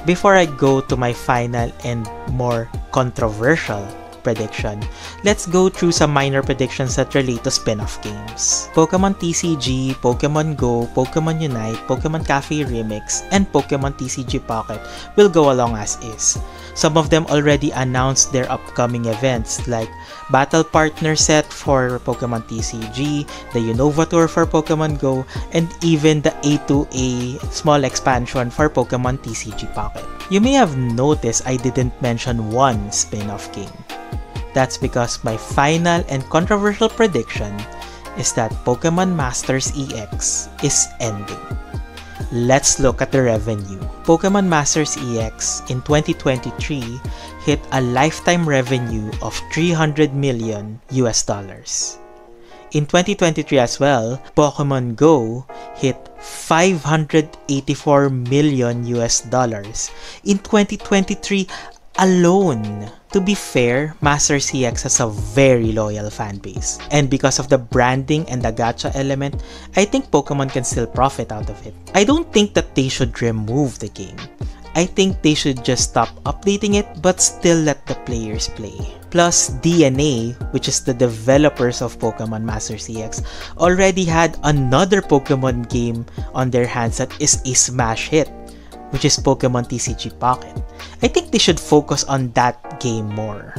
Before I go to my final and more controversial prediction, let's go through some minor predictions that relate to spin-off games. Pokemon TCG, Pokemon Go, Pokemon Unite, Pokemon Cafe Remix, and Pokemon TCG Pocket will go along as is. Some of them already announced their upcoming events like Battle Partner Set for Pokemon TCG, the Unova Tour for Pokemon Go, and even the A2A small expansion for Pokemon TCG Pocket. You may have noticed I didn't mention one spin-off game. That's because my final and controversial prediction is that Pokemon Masters EX is ending. Let's look at the revenue. Pokemon Masters EX in 2023 hit a lifetime revenue of $300 million US. In 2023 as well, Pokemon Go hit $584 million US in 2023 alone. To be fair, Master CX has a very loyal fan base, and because of the branding and the gacha element, I think Pokemon can still profit out of it. I don't think that they should remove the game. I think they should just stop updating it but still let the players play. Plus, DNA, which is the developers of Pokemon Master CX, already had another Pokemon game on their hands that is a smash hit, which is Pokemon TCG Pocket. I think they should focus on that game more.